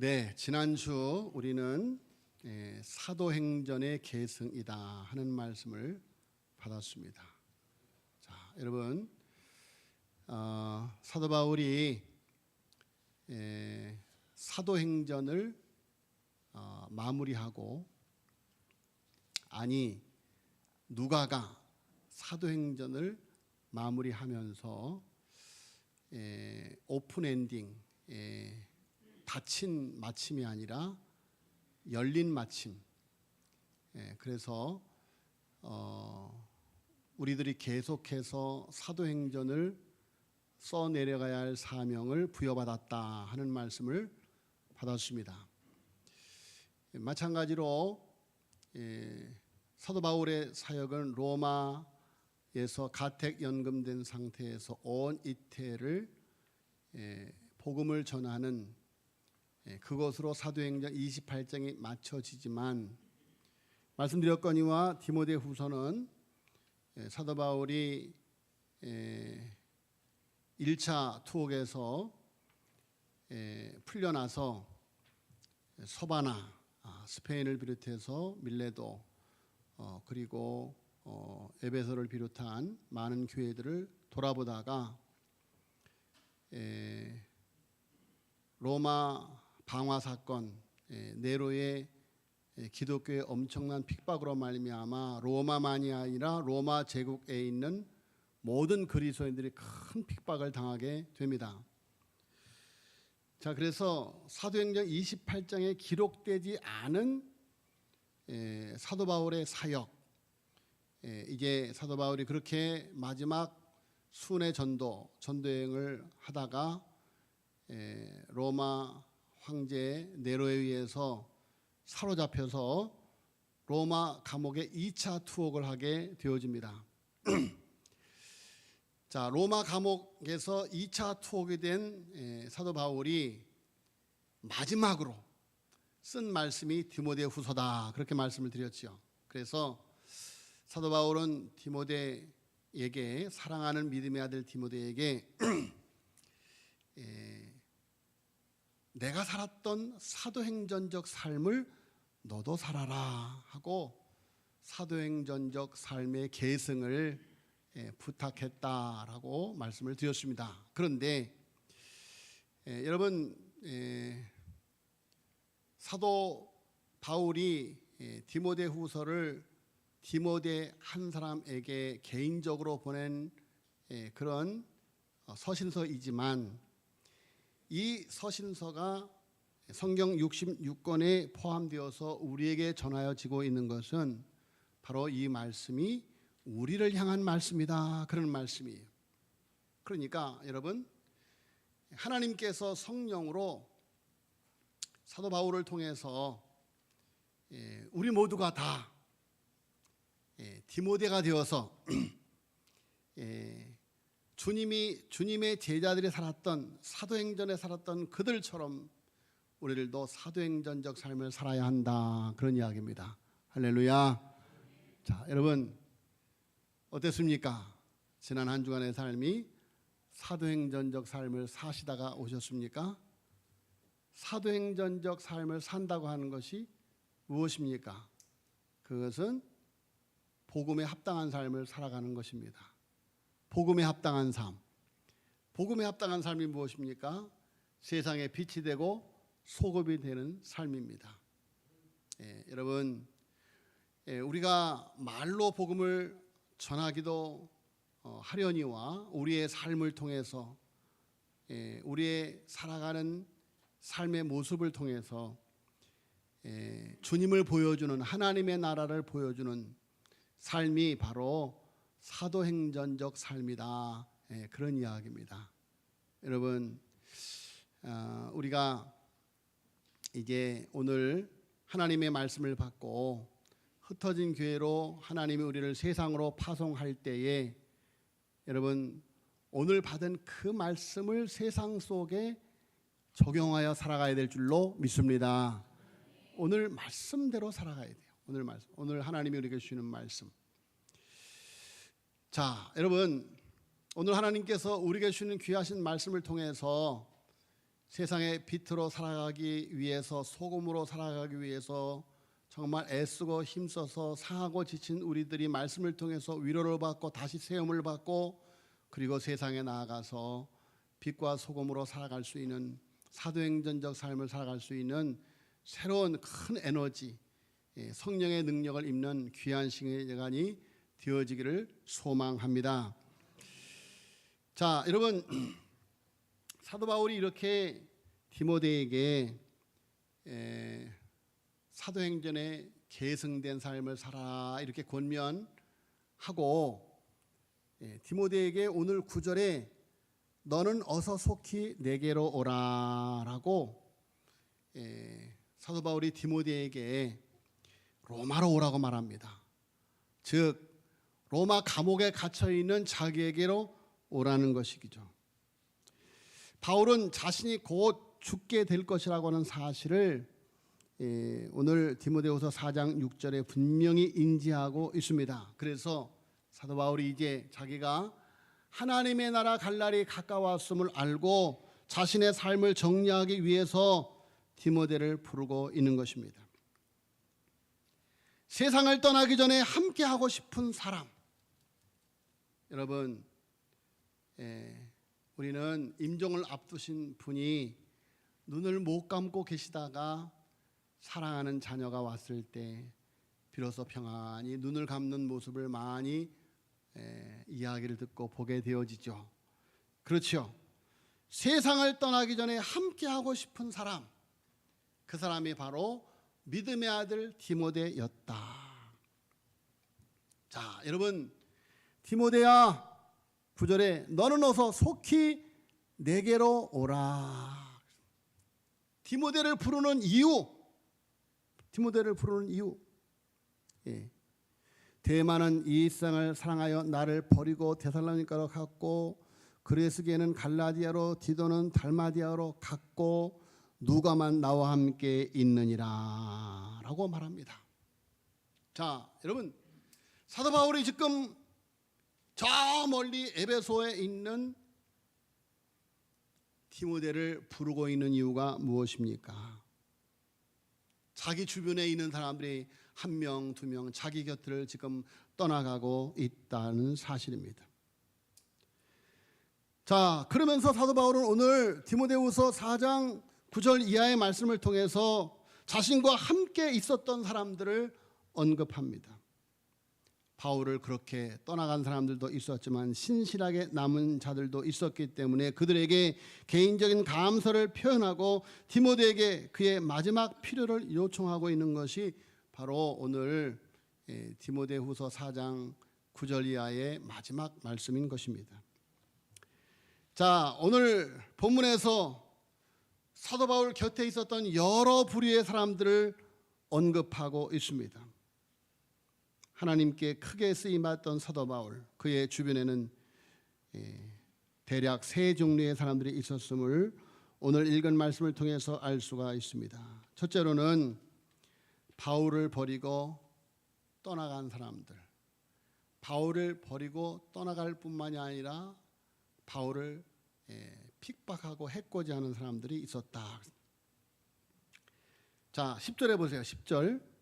네, 지난주 우리는 사도행전의 계승이다 하는 말씀을 받았습니다. 자, 여러분, 사도 바울이 사도행전을 마무리하고, 아니 누가가 사도행전을 마무리하면서 오픈 엔딩, 닫힌 마침이 아니라 열린 마침. 그래서 우리들이 계속해서 사도행전을 써내려가야 할 사명을 부여받았다 하는 말씀을 받았습니다. 마찬가지로 사도 바울의 사역은 로마에서 가택 연금된 상태에서 온 이태를 복음을 전하는 그것으로 사도행전 28장이 맞춰지지만, 말씀드렸거니와 디모데후서는 사도 바울이 1차 투옥에서 풀려나서 서바나, 스페인을 비롯해서 밀레도, 그리고 에베소를 비롯한 많은 교회들을 돌아보다가 로마 방화 사건, 네로의 기독교의 엄청난 핍박으로 말미암아 로마만이 아니라 로마 제국에 있는 모든 그리스도인들이 큰 핍박을 당하게 됩니다. 자, 그래서 사도행전 28장에 기록되지 않은 사도 바울의 사역, 이제 사도 바울이 그렇게 마지막 순회 전도여행을 하다가 로마 황제 네로에 의해서 사로잡혀서 로마 감옥에 2차 투옥을 하게 되어집니다. 자, 로마 감옥에서 2차 투옥이 된 사도 바울이 마지막으로 쓴 말씀이 디모데후서다, 그렇게 말씀을 드렸죠. 그래서 사도 바울은 디모데에게, 사랑하는 믿음의 아들 디모데에게 내가 살았던 사도행전적 삶을 너도 살아라 하고 사도행전적 삶의 계승을 부탁했다라고 말씀을 드렸습니다. 그런데 여러분, 사도 바울이 디모데후서를 디모데 한 사람에게 개인적으로 보낸 그런 서신서이지만, 이 서신서가 성경 66권에 포함되어서 우리에게 전하여지고 있는 것은 바로 이 말씀이 우리를 향한 말씀이다, 그런 말씀이에요. 그러니까 여러분, 하나님께서 성령으로 사도 바울을 통해서 우리 모두가 다 디모데가 되어서 주님의 제자들이 살았던, 사도행전에 살았던 그들처럼 우리들도 사도행전적 삶을 살아야 한다, 그런 이야기입니다. 할렐루야. 자, 여러분 어땠습니까? 지난 한 주간의 삶이 사도행전적 삶을 사시다가 오셨습니까? 사도행전적 삶을 산다고 하는 것이 무엇입니까? 그것은 복음에 합당한 삶을 살아가는 것입니다. 복음에 합당한 삶. 복음에 합당한 삶이 무엇입니까? 세상에 빛이 되고 소금이 되는 삶입니다. 여러분, 우리가 말로 복음을 전하기도 하려니와 우리의 삶을 통해서, 우리의 살아가는 삶의 모습을 통해서 주님을 보여주는, 하나님의 나라를 보여주는 삶이 바로 사도행전적 삶이다, 그런 이야기입니다. 여러분, 우리가 이제 오늘 하나님의 말씀을 받고 흩어진 교회로 하나님이 우리를 세상으로 파송할 때에, 여러분 오늘 받은 그 말씀을 세상 속에 적용하여 살아가야 될 줄로 믿습니다. 오늘 말씀대로 살아가야 돼요. 오늘 하나님이 우리에게 주시는 말씀. 자, 여러분, 오늘 하나님께서 우리에게 주시는 귀하신 말씀을 통해서 세상의 빛으로 살아가기 위해서, 소금으로 살아가기 위해서 정말 애쓰고 힘써서 상하고 지친 우리들이 말씀을 통해서 위로를 받고 다시 세움을 받고 그리고 세상에 나아가서 빛과 소금으로 살아갈 수 있는 사도행전적 삶을 살아갈 수 있는 새로운 큰 에너지, 성령의 능력을 입는 귀한 시간이 되어지기를 소망합니다. 자, 여러분, 사도 바울이 이렇게 디모데에게 사도행전에 계승된 삶을 살아 이렇게 권면하고 디모데에게 오늘 9절에 너는 어서 속히 내게로 오라라고 사도 바울이 디모데에게 로마로 오라고 말합니다. 즉 로마 감옥에 갇혀 있는 자기에게로 오라는 것이죠. 바울은 자신이 곧 죽게 될 것이라고 하는 사실을 오늘 디모데후서 4장 6절에 분명히 인지하고 있습니다. 그래서 사도 바울이 이제 자기가 하나님의 나라 갈 날이 가까웠음을 알고 자신의 삶을 정리하기 위해서 디모데를 부르고 있는 것입니다. 세상을 떠나기 전에 함께 하고 싶은 사람. 여러분, 우리는 임종을 앞두신 분이 눈을 못 감고 계시다가 사랑하는 자녀가 왔을 때 비로소 평안히 눈을 감는 모습을 많이 이야기를 듣고 보게 되어지죠. 그렇죠. 세상을 떠나기 전에 함께 하고 싶은 사람, 그 사람이 바로 믿음의 아들 디모데였다. 자, 여러분, 디모데야 9절에 너는 어서 속히 내게로 오라. 디모데를 부르는 이유, 데마는 이 세상을 사랑하여 나를 버리고 데살로니가로 갔고 그레스게는 갈라디아로 디도는 달마디아로 갔고 누가만 나와 함께 있느니라 라고 말합니다. 자, 여러분, 사도 바울이 지금 저 멀리 에베소에 있는 디모데를 부르고 있는 이유가 무엇입니까? 자기 주변에 있는 사람들이 한 명, 두 명 자기 곁을 지금 떠나가고 있다는 사실입니다. 자, 그러면서 사도 바울은 오늘 디모데후서 4장 9절 이하의 말씀을 통해서 자신과 함께 있었던 사람들을 언급합니다. 바울을 그렇게 떠나간 사람들도 있었지만 신실하게 남은 자들도 있었기 때문에 그들에게 개인적인 감사를 표현하고 디모데에게 그의 마지막 필요를 요청하고 있는 것이 바로 오늘 디모데후서 4장 9절 이하의 마지막 말씀인 것입니다. 자, 오늘 본문에서 사도 바울 곁에 있었던 여러 부류의 사람들을 언급하고 있습니다. 하나님께 크게 쓰임받던 사도 바울, 그의 주변에는 대략 세 종류의 사람들이 있었음을 오늘 읽은 말씀을 통해서 알 수가 있습니다. 첫째로는 바울을 버리고 떠나간 사람들, 바울을 버리고 떠나갈 뿐만이 아니라 바울을 핍박하고 해코지하는 사람들이 있었다. 자, 10절에 보세요. 10절.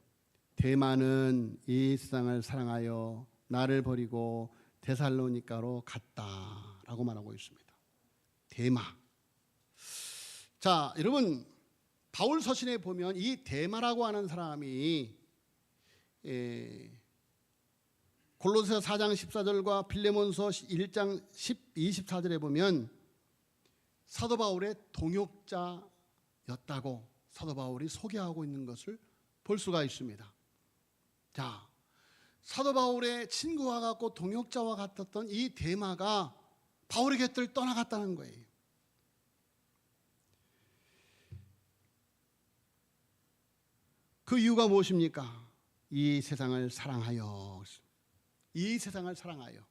데마는 이 세상을 사랑하여 나를 버리고 데살로니가로 갔다라고 말하고 있습니다. 데마. 자, 여러분, 바울 서신에 보면 이 데마라고 하는 사람이 골로새 4장 14절과 빌레몬서 1장 24절에 보면 사도 바울의 동역자였다고 사도 바울이 소개하고 있는 것을 볼 수가 있습니다. 자, 사도 바울의 친구와 같고 동역자와 같았던 이 데마가 바울의 곁을 떠나갔다는 거예요. 그 이유가 무엇입니까? 이 세상을 사랑하여. 이 세상을 사랑하여.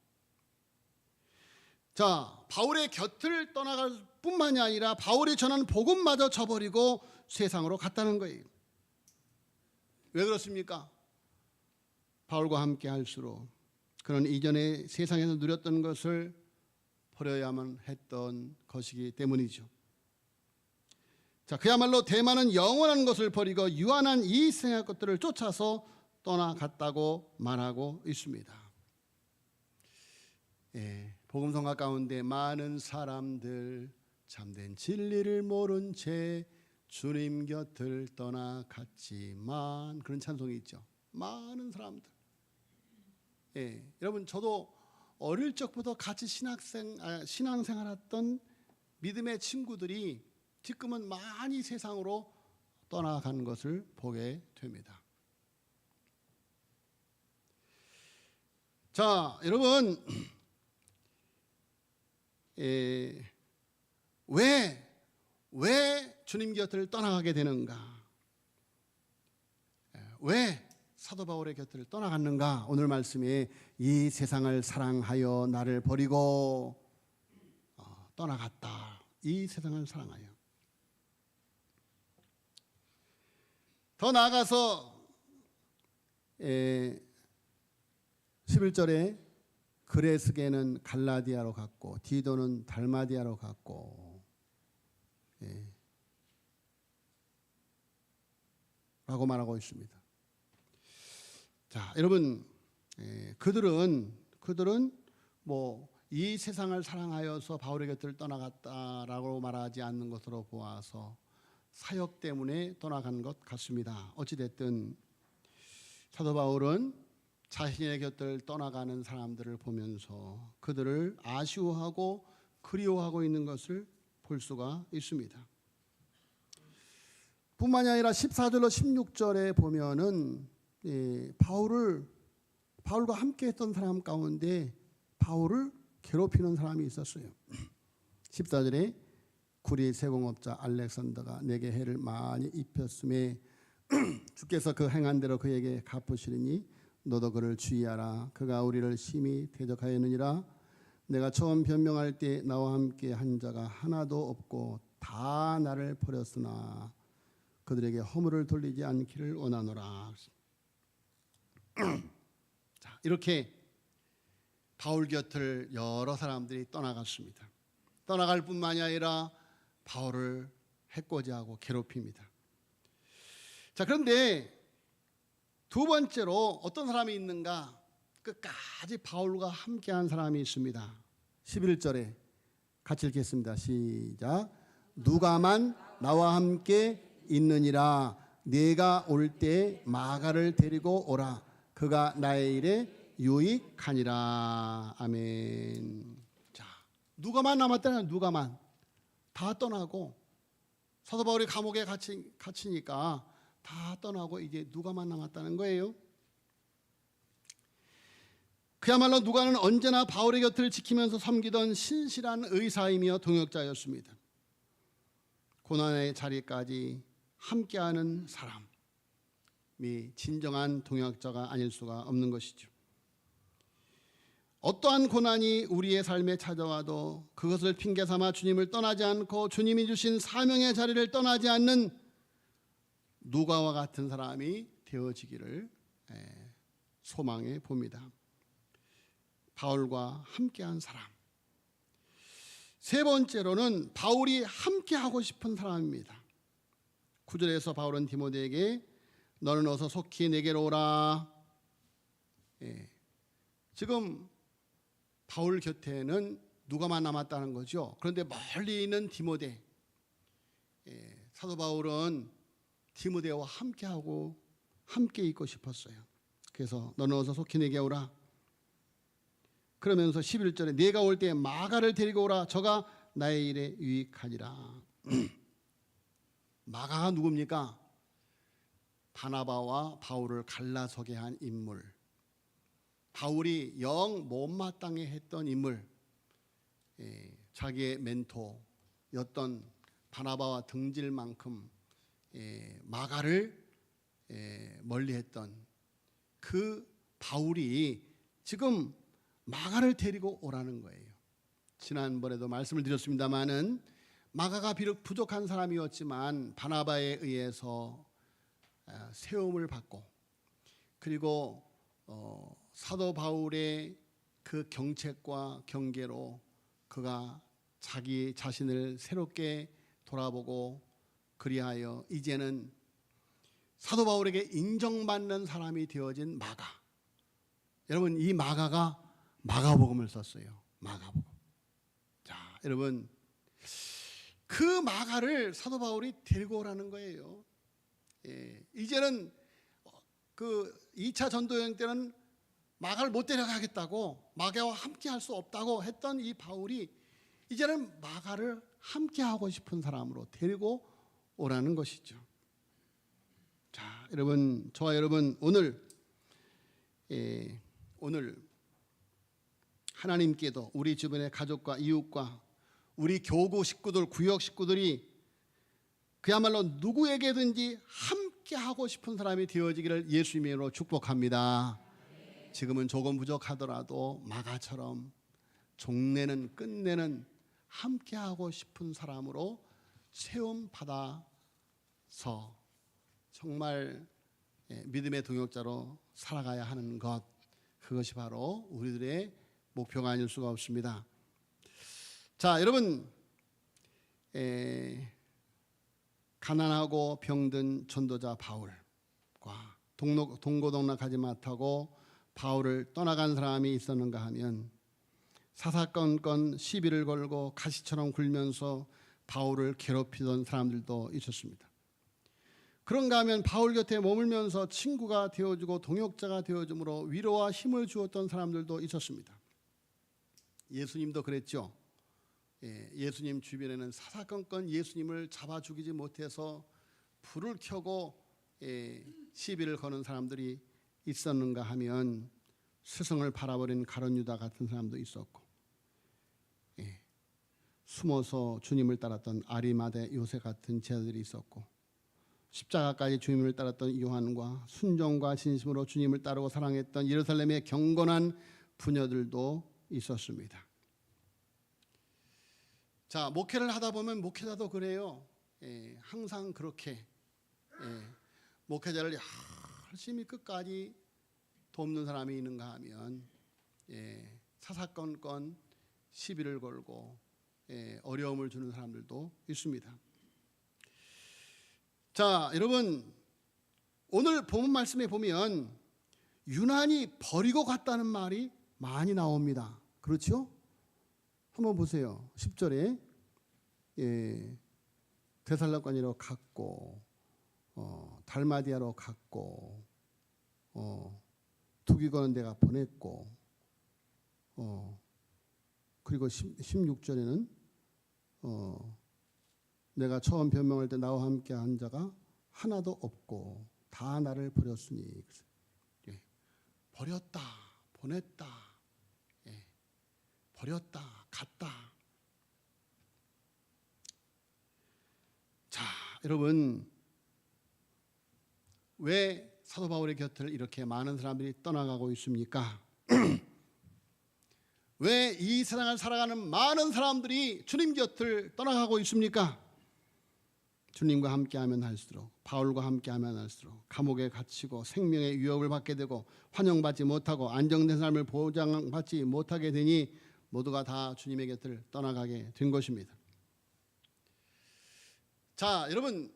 자, 바울의 곁을 떠나갈 뿐만이 아니라 바울이 전한 복음마저 저버리고 세상으로 갔다는 거예요. 왜 그렇습니까? 바울과 함께 할수록 그는 이전에 세상에서 누렸던 것을 버려야만 했던 것이기 때문이죠. 자, 그야말로 대만은 영원한 것을 버리고 유한한 이 세상 것들을 쫓아서 떠나갔다고 말하고 있습니다. 복음성가 가운데 많은 사람들 참된 진리를 모른 채 주님 곁을 떠나갔지만, 그런 찬송이 있죠. 많은 사람들. 여러분, 저도 어릴 적부터 같이 신앙생활했던 믿음의 친구들이 지금은 많이 세상으로 떠나간 것을 보게 됩니다. 자, 여러분, 왜 주님 곁을 떠나가게 되는가? 왜 사도 바울의 곁을 떠나갔는가? 오늘 말씀에 이 세상을 사랑하여 나를 버리고 떠나갔다. 이 세상을 사랑하여. 더 나아가서 11절에 그레스게는 갈라디아로 갔고 디도는 달마디아로 갔고 라고 말하고 있습니다. 자, 여러분, 그들은 뭐 이 세상을 사랑하여서 바울의 곁을 떠나갔다라고 말하지 않는 것으로 보아서 사역 때문에 떠나간 것 같습니다. 어찌됐든 사도 바울은 자신의 곁을 떠나가는 사람들을 보면서 그들을 아쉬워하고 그리워하고 있는 것을 볼 수가 있습니다. 뿐만이 아니라 14절로 16절에 보면은 바울과 함께 했던 사람 가운데 바울을 괴롭히는 사람이 있었어요. 14절에 구리 세공업자 알렉산더가 내게 해를 많이 입혔음에 주께서 그 행한 대로 그에게 갚으시리니 너도 그를 주의하라. 그가 우리를 심히 대적하였느니라. 내가 처음 변명할 때 나와 함께 한 자가 하나도 없고 다 나를 버렸으나 그들에게 허물을 돌리지 않기를 원하노라. 자, 이렇게 바울 곁을 여러 사람들이 떠나갔습니다. 떠나갈 뿐만이 아니라 바울을 해코지하고 괴롭힙니다. 자, 그런데 두 번째로 어떤 사람이 있는가? 끝까지 바울과 함께한 사람이 있습니다. 11절에 같이 읽겠습니다. 시작. 누가만 나와 함께 있느니라. 네가 올 때 마가를 데리고 오라. 그가 나의 일에 유익하니라. 아멘. 자, 누가만 남았다는, 누가만 다 떠나고 사도 바울이 감옥에 갇히니까 다 떠나고 이제 누가만 남았다는 거예요. 그야말로 누가는 언제나 바울의 곁을 지키면서 섬기던 신실한 의사이며 동역자였습니다. 고난의 자리까지 함께하는 사람이 진정한 동역자가 아닐 수가 없는 것이죠. 어떠한 고난이 우리의 삶에 찾아와도 그것을 핑계 삼아 주님을 떠나지 않고 주님이 주신 사명의 자리를 떠나지 않는 누가와 같은 사람이 되어지기를 소망해 봅니다. 바울과 함께한 사람. 세 번째로는 바울이 함께하고 싶은 사람입니다. 9절에서 바울은 디모데에게 너는 어서 속히 내게로 오라. 지금 바울 곁에는 누가만 남았다는 거죠. 그런데 멀리 있는 디모데, 사도 바울은 디모데와 함께 있고 싶었어요. 그래서 너는 어서 속히 내게 오라. 그러면서 11절에 네가 올 때 마가를 데리고 오라. 저가 나의 일에 유익하니라. 마가가 누굽니까? 바나바와 바울을 갈라서게 한 인물. 바울이 영 못마땅해 했던 인물. 자기의 멘토였던 바나바와 등질 만큼 마가를 멀리했던 그 바울이 지금 마가를 데리고 오라는 거예요. 지난번에도 말씀을 드렸습니다마는 마가가 비록 부족한 사람이었지만 바나바에 의해서 세움을 받고 그리고 사도 바울의 그 경책과 경계로 그가 자기 자신을 새롭게 돌아보고 그리하여 이제는 사도 바울에게 인정받는 사람이 되어진 마가. 여러분, 이 마가가 마가복음을 썼어요. 마가복음. 자, 여러분, 그 마가를 사도 바울이 데리고 오라는 거예요. 이제는 그 2차 전도여행 때는 마가를 못 데려가겠다고, 마가와 함께 할 수 없다고 했던 이 바울이 이제는 마가를 함께 하고 싶은 사람으로 데리고 오라는 것이죠. 자, 여러분, 저와 여러분, 오늘 하나님께도 우리 주변의 가족과 이웃과 우리 교구 식구들, 구역 식구들이 그야말로 누구에게든지 함께 하고 싶은 사람이 되어지기를 예수님의 이름으로 축복합니다. 지금은 조금 부족하더라도 마가처럼 종래는 끝내는 함께 하고 싶은 사람으로 세움 받아서 정말 믿음의 동역자로 살아가야 하는 것, 그것이 바로 우리들의 목표가 아닐 수가 없습니다. 자, 여러분, 가난하고 병든 전도자 바울과 동고동락하지 못하고 바울을 떠나간 사람이 있었는가 하면 사사건건 시비를 걸고 가시처럼 굴면서 바울을 괴롭히던 사람들도 있었습니다. 그런가 하면 바울 곁에 머물면서 친구가 되어주고 동역자가 되어줌으로 위로와 힘을 주었던 사람들도 있었습니다. 예수님도 그랬죠. 예수님 주변에는 사사건건 예수님을 잡아 죽이지 못해서 불을 켜고 시비를 거는 사람들이 있었는가 하면 스승을 팔아버린 가룟 유다 같은 사람도 있었고, 숨어서 주님을 따랐던 아리마대 요새 같은 제자들이 있었고, 십자가까지 주님을 따랐던 요한과 순종과 진심으로 주님을 따르고 사랑했던 예루살렘의 경건한 부녀들도 있었습니다. 자, 목회를 하다 보면 목회자도 그래요. 항상 그렇게 목회자를 열심히 끝까지 돕는 사람이 있는가 하면 사사건건 시비를 걸고 어려움을 주는 사람들도 있습니다. 자, 여러분, 오늘 본문 말씀에 보면 유난히 버리고 갔다는 말이 많이 나옵니다. 그렇죠? 한번 보세요. 10절에 데살로니가로 갔고, 달마디아로 갔고, 두기 거는 데가 보냈고, 그리고 16절에는 내가 처음 변명할 때 나와 함께 한 자가 하나도 없고 다 나를 버렸으니, 버렸다, 보냈다, 버렸다, 갔다. 자, 여러분, 왜 사도 바울의 곁을 이렇게 많은 사람들이 떠나가고 있습니까? 왜 이 세상을 살아가는 많은 사람들이 주님 곁을 떠나가고 있습니까? 주님과 함께하면 할수록, 바울과 함께하면 할수록 감옥에 갇히고 생명의 위협을 받게 되고 환영받지 못하고 안정된 삶을 보장받지 못하게 되니 모두가 다 주님의 곁을 떠나가게 된 것입니다. 자, 여러분,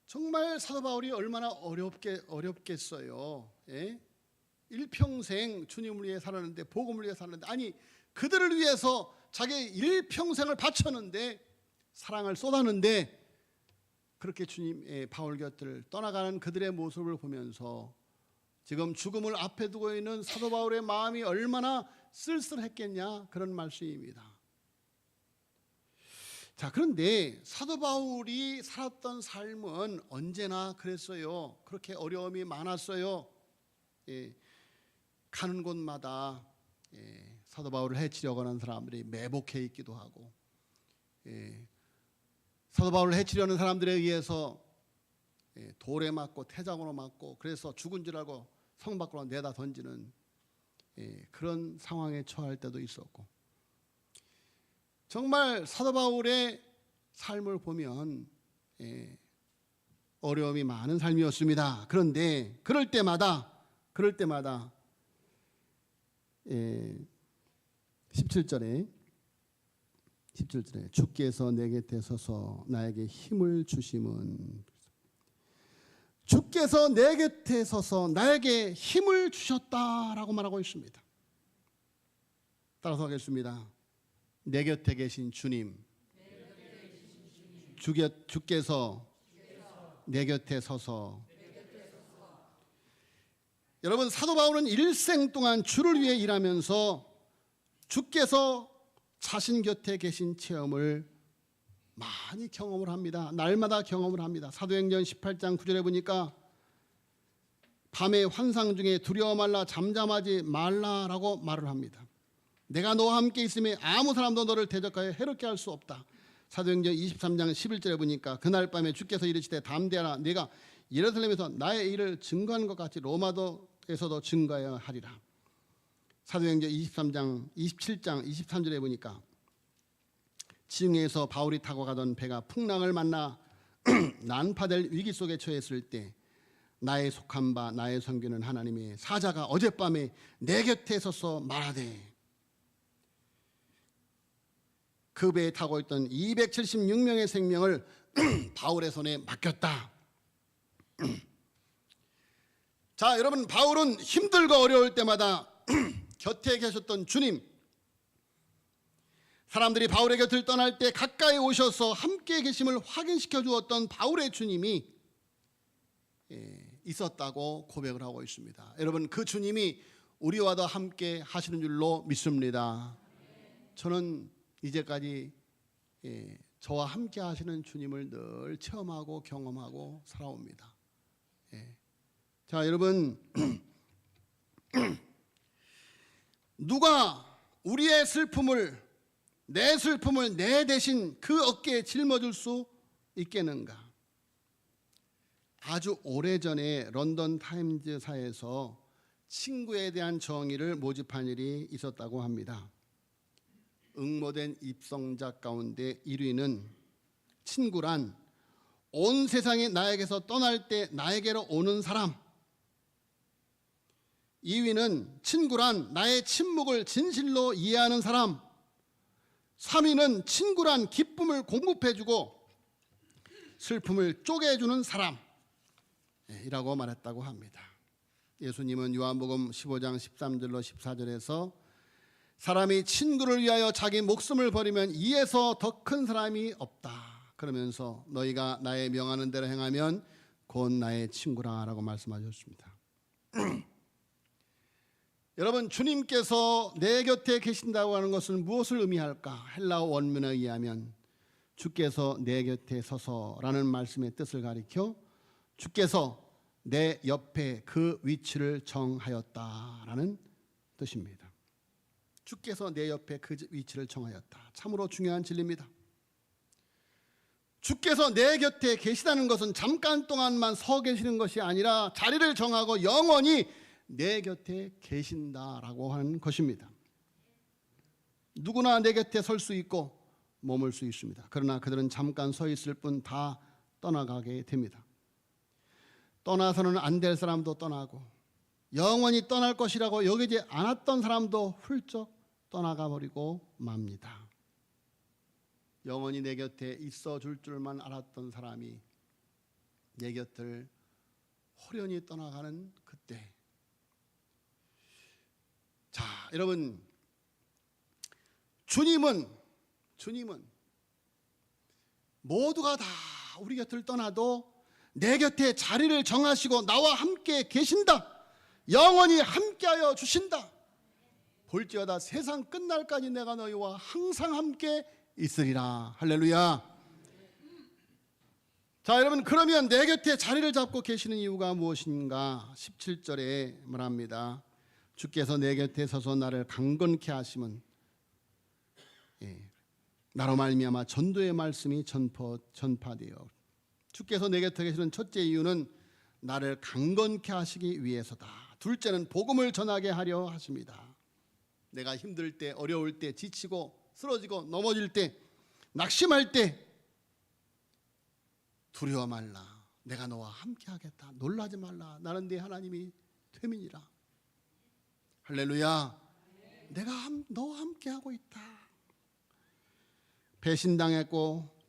정말 사도 바울이 얼마나 어렵겠어요. 일평생 주님을 위해 살았는데, 복음을 위해 살았는데, 아니 그들을 위해서 자기 일평생을 바쳤는데, 사랑을 쏟았는데, 그렇게 주님의 바울 곁을 떠나가는 그들의 모습을 보면서 지금 죽음을 앞에 두고 있는 사도 바울의 마음이 얼마나 쓸쓸했겠냐, 그런 말씀입니다. 자, 그런데 사도 바울이 살았던 삶은 언제나 그랬어요. 그렇게 어려움이 많았어요. 가는 곳마다 사도 바울을 해치려고 하는 사람들이 매복해 있기도 하고, 사도 바울을 해치려는 사람들에 의해서 돌에 맞고 태장으로 맞고, 그래서 죽은 줄 알고 성 밖으로 내다 던지는 그런 상황에 처할 때도 있었고, 정말 사도 바울의 삶을 보면 어려움이 많은 삶이었습니다. 그런데 그럴 때마다 17절에 17절에 주께서 내 곁에 서서 나에게 힘을 주심은, 주께서 내 곁에 서서 나에게 힘을 주셨다라고 말하고 있습니다. 따라서 하겠습니다. 내 곁에 계신 주님, 주께서 내 곁에 서서. 여러분, 사도 바울은 일생 동안 주를 위해 일하면서 주께서 자신 곁에 계신 체험을 많이 경험을 합니다. 날마다 경험을 합니다. 사도행전 18장 9절에 보니까 밤의 환상 중에 두려워 말라 잠잠하지 말라라고 말을 합니다. 내가 너와 함께 있으면 아무 사람도 너를 대적하여 해롭게 할 수 없다. 사도행전 23장 11절에 보니까 그날 밤에 주께서 이르시되 담대하라, 내가 예루살렘에서 나의 일을 증거하는 것 같이 로마도에서도 증거하여 하리라. 사도행전 23장 27장 23절에 보니까 지중해에서 바울이 타고 가던 배가 풍랑을 만나 난파될 위기 속에 처했을 때 나의 속한 바 나의 섬기는 하나님의 사자가 어젯밤에 내 곁에 서서 말하되, 그 배에 타고 있던 276명의 생명을 바울의 손에 맡겼다. 자, 여러분, 바울은 힘들고 어려울 때마다 곁에 계셨던 주님, 사람들이 바울의 곁을 떠날 때 가까이 오셔서 함께 계심을 확인시켜 주었던 바울의 주님이 있었다고 고백을 하고 있습니다. 여러분, 그 주님이 우리와도 함께 하시는 줄로 믿습니다. 저는 이제까지 저와 함께 하시는 주님을 늘 체험하고 경험하고 살아옵니다. 자, 여러분, 누가 우리의 슬픔을, 내 슬픔을 내 대신 그 어깨에 짊어질 수 있겠는가? 아주 오래전에 런던 타임즈사에서 친구에 대한 정의를 모집한 일이 있었다고 합니다. 응모된 입성자 가운데 1위는 친구란 온 세상이 나에게서 떠날 때 나에게로 오는 사람, 2위는 친구란 나의 침묵을 진실로 이해하는 사람, 3위는 친구란 기쁨을 공급해주고 슬픔을 쪼개주는 사람이라고 말했다고 합니다. 예수님은 요한복음 15장 13절로 14절에서 사람이 친구를 위하여 자기 목숨을 버리면 이에서 더 큰 사람이 없다 그러면서 너희가 나의 명하는 대로 행하면 곧 나의 친구라라고 말씀하셨습니다. 여러분, 주님께서 내 곁에 계신다고 하는 것은 무엇을 의미할까? 헬라어 원문에 의하면 주께서 내 곁에 서서라는 말씀의 뜻을 가리켜 주께서 내 옆에 그 위치를 정하였다라는 뜻입니다. 주께서 내 옆에 그 위치를 정하였다. 참으로 중요한 진리입니다. 주께서 내 곁에 계시다는 것은 잠깐 동안만 서 계시는 것이 아니라 자리를 정하고 영원히 내 곁에 계신다라고 하는 것입니다. 누구나 내 곁에 설 수 있고 머물 수 있습니다. 그러나 그들은 잠깐 서 있을 뿐 다 떠나가게 됩니다. 떠나서는 안 될 사람도 떠나고 영원히 떠날 것이라고 여기지 않았던 사람도 훌쩍 떠나가 버리고 맙니다. 영원히 내 곁에 있어 줄 줄만 알았던 사람이 내 곁을 호련히 떠나가는 그때, 자, 여러분, 주님은 모두가 다 우리 곁을 떠나도 내 곁에 자리를 정하시고 나와 함께 계신다. 영원히 함께하여 주신다. 볼지어다 세상 끝날까지 내가 너희와 항상 함께 있으리라. 할렐루야. 자, 여러분, 그러면 내 곁에 자리를 잡고 계시는 이유가 무엇인가? 17절에 말합니다. 주께서 내 곁에 서서 나를 강건케 하심은 나로 말미암아 전도의 말씀이 전파되어, 주께서 내 곁에 계시는 첫째 이유는 나를 강건케 하시기 위해서다. 둘째는 복음을 전하게 하려 하십니다. 내가 힘들 때, 어려울 때, 지치고 쓰러지고 넘어질 때, 낙심할 때 두려워 말라. 내가 너와 함께 하겠다. 놀라지 말라. 나는 네 하나님이 됨이니라. 할렐루야. 내가 너와 함께 하고 있다.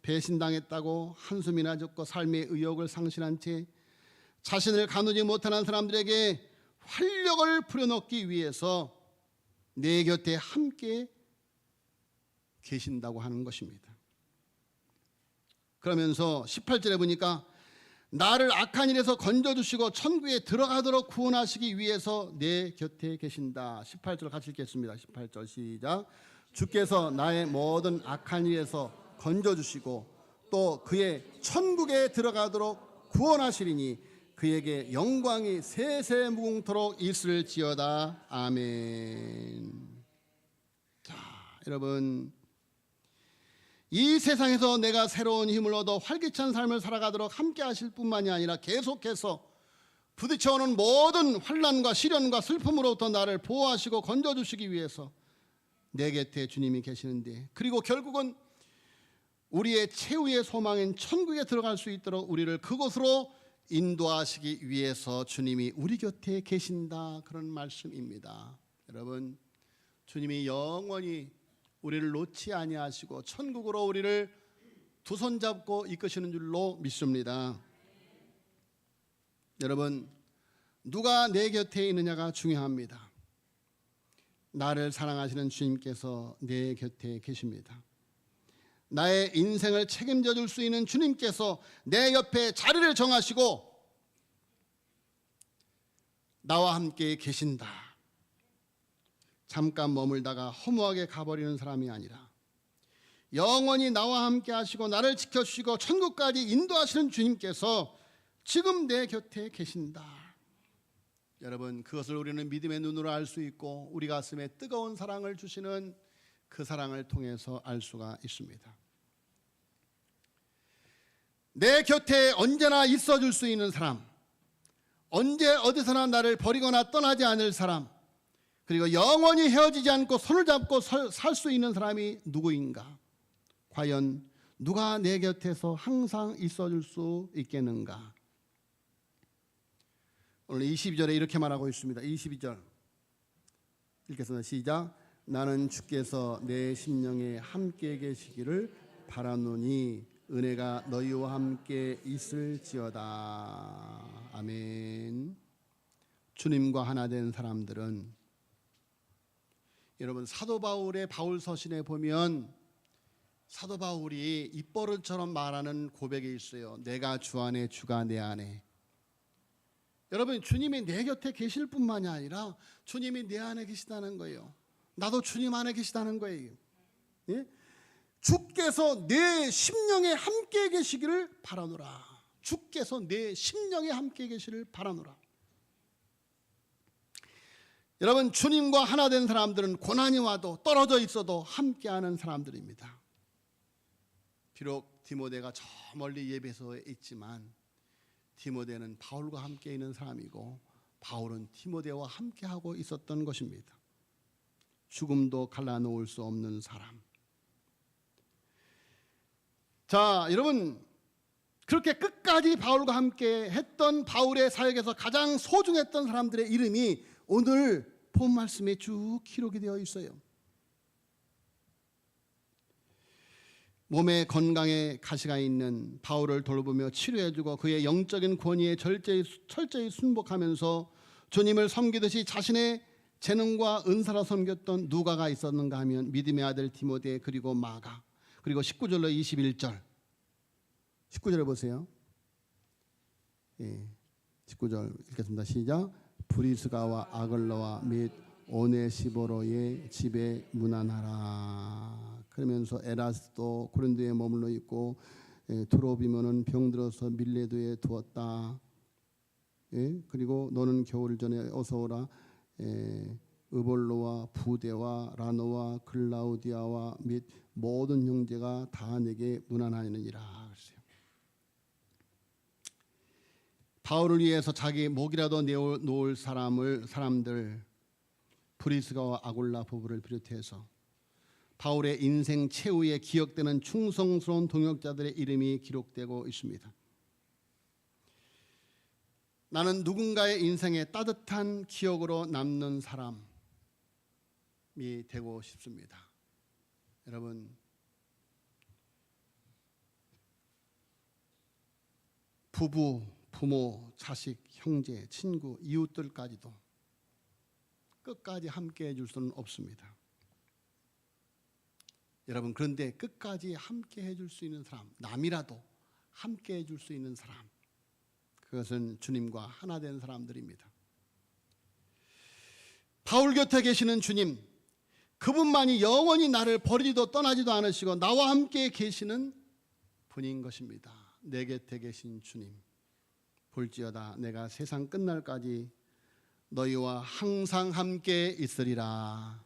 배신당했다고 한숨이나 짓고 삶의 의욕을 상실한 채 자신을 가누지 못하는 사람들에게 활력을 불어넣기 위해서 내 곁에 함께 계신다고 하는 것입니다. 그러면서 18절에 보니까 나를 악한 일에서 건져주시고 천국에 들어가도록 구원하시기 위해서 내 곁에 계신다. 18절 같이 읽겠습니다. 18절 시작. 주께서 나의 모든 악한 일에서 건져주시고 또 그의 천국에 들어가도록 구원하시리니 그에게 영광이 세세무궁토록 있을지어다. 아멘. 자, 여러분, 이 세상에서 내가 새로운 힘을 얻어 활기찬 삶을 살아가도록 함께 하실 뿐만이 아니라 계속해서 부딪혀오는 모든 환난과 시련과 슬픔으로부터 나를 보호하시고 건져주시기 위해서 내 곁에 주님이 계시는데, 그리고 결국은 우리의 최후의 소망인 천국에 들어갈 수 있도록 우리를 그곳으로 인도하시기 위해서 주님이 우리 곁에 계신다, 그런 말씀입니다. 여러분, 주님이 영원히 우리를 놓지 아니하시고 천국으로 우리를 두 손 잡고 이끄시는 줄로 믿습니다. 여러분, 누가 내 곁에 있느냐가 중요합니다. 나를 사랑하시는 주님께서 내 곁에 계십니다. 나의 인생을 책임져 줄 수 있는 주님께서 내 옆에 자리를 정하시고 나와 함께 계신다. 잠깐 머물다가 허무하게 가버리는 사람이 아니라 영원히 나와 함께 하시고 나를 지켜주시고 천국까지 인도하시는 주님께서 지금 내 곁에 계신다. 여러분, 그것을 우리는 믿음의 눈으로 알 수 있고 우리 가슴에 뜨거운 사랑을 주시는 그 사랑을 통해서 알 수가 있습니다. 내 곁에 언제나 있어줄 수 있는 사람, 언제 어디서나 나를 버리거나 떠나지 않을 사람, 그리고 영원히 헤어지지 않고 손을 잡고 살 수 있는 사람이 누구인가? 과연 누가 내 곁에서 항상 있어줄 수 있겠는가? 오늘 22절에 이렇게 말하고 있습니다. 22절 읽겠습니다. 시작. 나는 주께서 내 심령에 함께 계시기를 바라노니 은혜가 너희와 함께 있을지어다. 아멘. 주님과 하나 된 사람들은, 여러분, 사도 바울의 바울 서신에 보면 사도 바울이 입버릇처럼 말하는 고백이 있어요. 내가 주 안에 주가 내 안에. 여러분, 주님이 내 곁에 계실 뿐만이 아니라 주님이 내 안에 계시다는 거예요. 나도 주님 안에 계시다는 거예요. 예? 주께서 내 심령에 함께 계시기를 바라노라. 주께서 내 심령에 함께 계시기를 바라노라. 여러분, 주님과 하나 된 사람들은 고난이 와도 떨어져 있어도 함께하는 사람들입니다. 비록 디모데가 저 멀리 예배소에 있지만 디모데는 바울과 함께 있는 사람이고 바울은 디모데와 함께하고 있었던 것입니다. 죽음도 갈라놓을 수 없는 사람. 자, 여러분, 그렇게 끝까지 바울과 함께 했던 바울의 사역에서 가장 소중했던 사람들의 이름이 오늘 본 말씀에 쭉 기록이 되어 있어요. 몸에 건강에 가시가 있는 바울을 돌보며 치료해주고 그의 영적인 권위에 철저히 순복하면서 주님을 섬기듯이 자신의 재능과 은사로 섬겼던 누가가 있었는가 하면 믿음의 아들 디모데, 그리고 마가, 그리고 19절로 21절 19절에 보세요. 19절 읽겠습니다. 시작. 브리스가와 아글러와 및 오네시보로의 집에 문안하라. 그러면서 에라스도 고린도에 머물러 있고 두로비모는 병들어서 밀레도에 두었다. 그리고 너는 겨울 전에 어서 오라. 으볼로와 부데와 라노와 글라우디아와 및 모든 형제가 다 내게 문안하느니라. 바울을 위해서 자기 목이라도 내놓을 사람들 브리스가와 아굴라 부부를 비롯해서 바울의 인생 최후에 기억되는 충성스러운 동역자들의 이름이 기록되고 있습니다. 나는 누군가의 인생에 따뜻한 기억으로 남는 사람이 되고 싶습니다. 여러분, 부부, 부모, 자식, 형제, 친구, 이웃들까지도 끝까지 함께 해줄 수는 없습니다. 여러분, 그런데 끝까지 함께 해줄 수 있는 사람, 남이라도 함께 해줄 수 있는 사람, 그것은 주님과 하나 된 사람들입니다. 바울 곁에 계시는 주님, 그분만이 영원히 나를 버리지도 떠나지도 않으시고 나와 함께 계시는 분인 것입니다. 내 곁에 계신 주님, 볼지어다 내가 세상 끝날까지 너희와 항상 함께 있으리라.